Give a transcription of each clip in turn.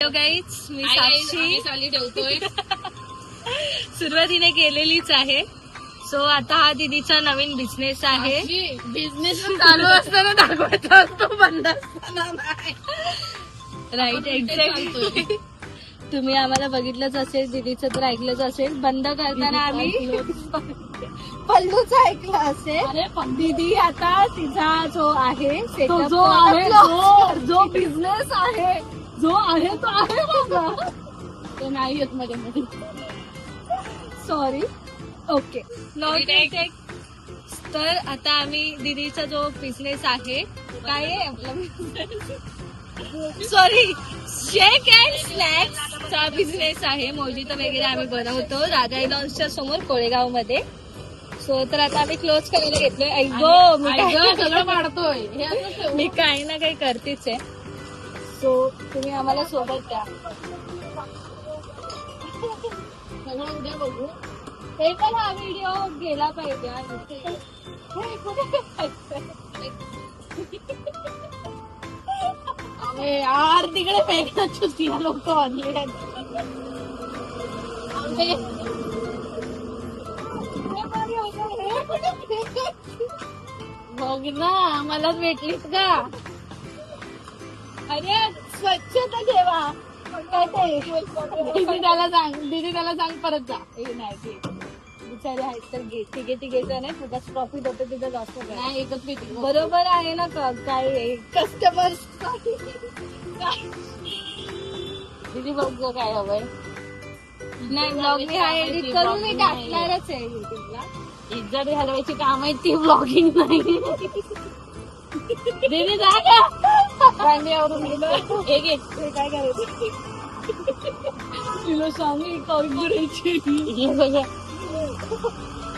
Hello guys, मी साक्षी चाली ठेवतोय. सुरुवातीने केलेलीच आहे. सो आता हा दीदीचा नवीन बिझनेस आहे. बिझनेस चालू असताना दाखवायचा असतो, बंद असताना नाही. Right, exactly. तुम्ही आम्हाला बघितलंच असेल, दीदीचं तर ऐकलंच असेल. बंद करताना आम्ही पल्लूच ऐकलं असेल. दीदी आता तिचा जो आहे जो बिझनेस आहे, जो आहे तो आहे बघा. तो नाही येत मध्ये मध्ये. सॉरी. Okay, not take. तर आता आम्ही दीदीचा जो बिझनेस आहे, काय आहे आपला, सॉरी, शेक अँड स्नॅक्स चा बिझनेस आहे. मोजितो वगैरे आम्ही बनवतो राधा लॉन्सच्या समोर कोळेगाव मध्ये. सो तर आता आम्ही क्लोज करायला घेतलोय. ऐगो सगळं पाडतोय. मी काही ना काही करतेच आहे. सो तुम्ही आम्हाला सोबत द्या. सगळं उद्या बघू. हे पण हा व्हिडिओ गेला पाहिजे. यार तिकडे फेकतात चुतीया लोक ऑनलाईन. बघ ना, मलाच भेटलीस का? अरे स्वच्छता ठेवा. काय ते दीदी त्याला सांग परत जा. हे नाही ते बिचारे आहेत तर तिघे जण तुझा प्रॉफिट होतं, तिथं लॉस होतं. नाही एकच भेटली. बरोबर आहे ना. काय कस्टमर दीदी बघ काय हवंय. नाही, ब्लॉग मी हा एडिट करून मी टाकणारच आहे युट्यूबला. इज्जत घालवायची काम आहे ती, ब्लॉगिंग नाही. दीदी जा का भांड्यावरून हे घे. काय करायचं तुला सांगू करायची.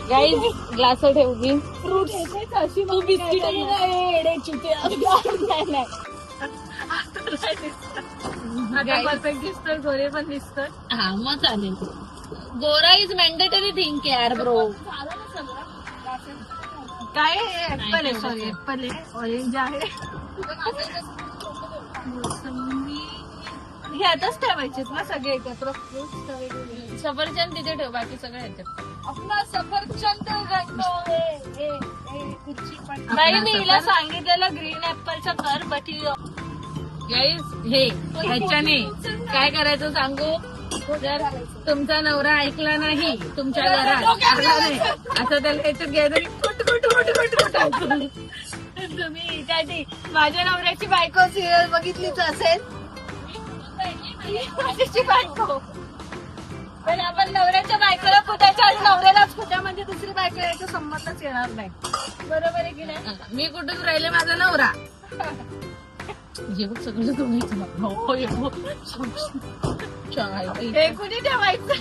गाईज ग्लास ठेव मी. फ्रुट्स अशी तू बिस्किट नाही. परफेक्ट दिसतोय, गोरे पण दिसतोय. हा मग चालेल. गोरा इज मॅन्डेटरी थिंग यार ब्रो. काय ऍपल आहे, सॉरी ऍपल आहे, ऑरेंज आहे. मोसंबी हे आताच ठेवायचेत ना सगळे एकत्र फ्रुट्स. सफरचंद तिथे ठेव, बाकी सगळं ह्याच्यात. आपला सफरचंद बाई, मी हिला सांगितलेलं ग्रीन ऍपलचं कर, बट गाईज हे ह्याच्याने काय करायचं सांगू. जर तुमचा नवरा ऐकला नाही तुमच्या घरात असं त्याला याच्यात घ्यायचं. तुम्ही काय ती माझ्या नवऱ्याची बायको सिरियल बघितलीच असेल. माझ्याची बायको, पण आपण नवऱ्याच्या बायकोला पुतायच्या आणि नवऱ्यालाच पुत्या, म्हणजे दुसरी बायको याचा संबंधच येणार नाही. बरोबर आहे की नाही. मी कुठून राहिले माझा नवरा. जेवण सगळं दोघायचं. हे कुठे ठेवायचं.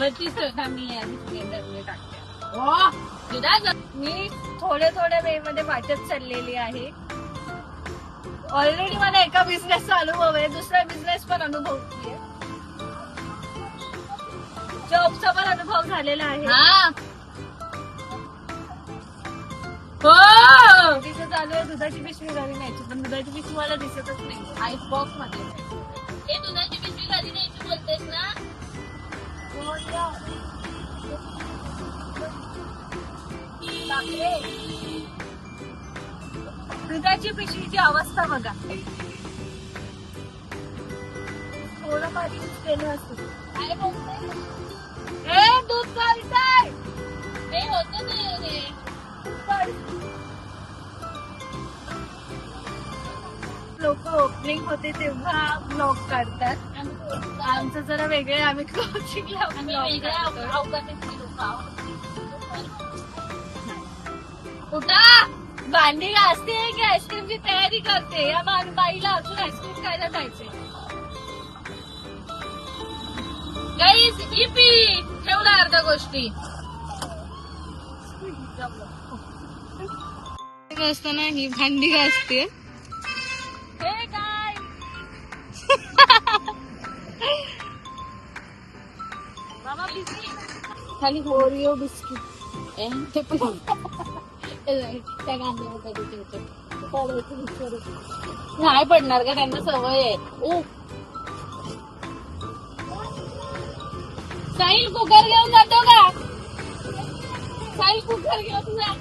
मी थोड्या वे मध्ये वाटत चाललेली आहे. ऑलरेडी मला एका बिझनेसचा अनुभव आहे, दुसरा बिझनेस पण अनुभवतीये, जॉबचा पण अनुभव झालेला आहे. तिचं चालू आहे दुधाची पिशवी घरी न्यायची, पण दुधाची पिशवी मला दिसतच नाही आईस बॉक्स मध्ये. हे दुधाची पिशवी घरी न्यायची बोलतेस ना. दुधाची पिशवीची अवस्था बघा. थोडं पाणी यूज केलं असतं. काय बोलते हे दूध चालतंय. हे होतं ते. लोक ओपनिंग होते तेव्हा ब्लॉग काढतात. आमचं जरा वेगळे, आम्ही क्लोजिंगला कुठं भांडी घासते की आईस्क्रीमची तयारी करते. या बाईला अजून आईस्क्रीम खायला जायचे. गाईज इपी ठेवला अर्ध्या गोष्टी असताना ही भांडी घासते. हे काय बाबा खाली ओरिओ बिस्किट त्या नाही पडणार का, त्यांना सवय आहे. साहिल कुकर घेऊन जातो का? साहिल कुकर घेऊन जा.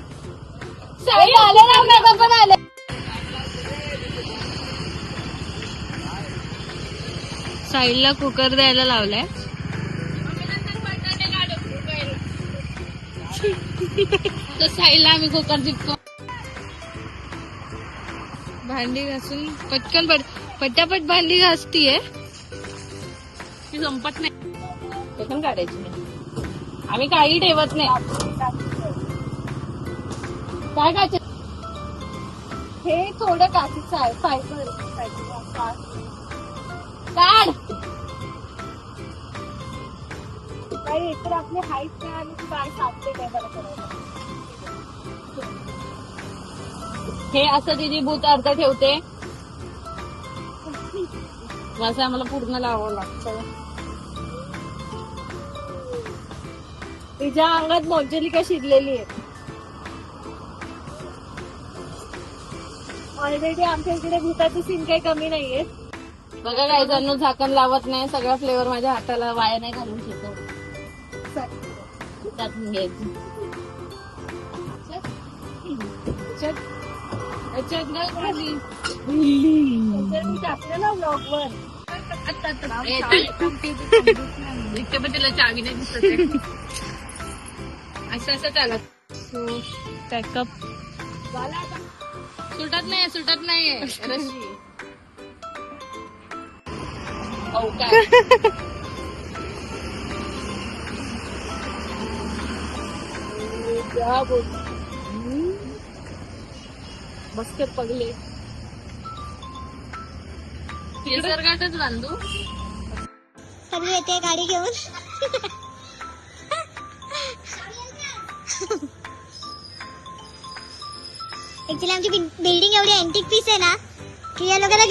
साहिल आले ना, माझा पण आले. साहिलला कुकर द्यायला लावलाय. तर साहिलला आम्ही कुकर जिंकतो. भांडी घासून पटकन पटापट भांडी घासतीये. ती संपत नाही. ते पण काढायची नाही. आम्ही काही ठेवत नाही. काय काय हे थोडं काचीचं आहे, फायबर काढ. काही एकतर आपली हाईट नाही आणि काय साधते काय बरं करायला. हे असं तिची भूत अर्थ ठेवते. असं आम्हाला पूर्ण लावावं लागतं. तिच्या अंगात मोंजलिका शिरलेली आहे. ऑलरेडी आमच्या इकडे भूताचे सीन काही कमी नाहीये. बघा काही जण झाकण लावत नाही. सगळा फ्लेवर माझ्या हाताला वाया नाही घालून शिकव. त्यातून घ्यायची. याच्यात घाल खाली. मी टाकलं ना ब्लॉगवर. इतकं पण तिला चावी नाही दिसत आहे. असं असं चालत. सो पॅकअप सुटत नाहीये रशी. हो काय. बसकेट पगले. निसर्गातच बांधू. सगळी येते गाडी घेऊन. ऍक्च्युली आमची बिल्डिंग एवढी अँटिक पीस आहे ना की या लोकांना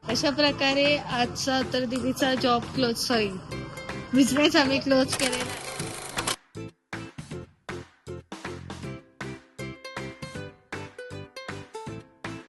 अशा प्रकारे आजचा तर दीदीचा जॉब क्लोज, सॉरी बिझनेस आम्ही क्लोज केलेला आहे.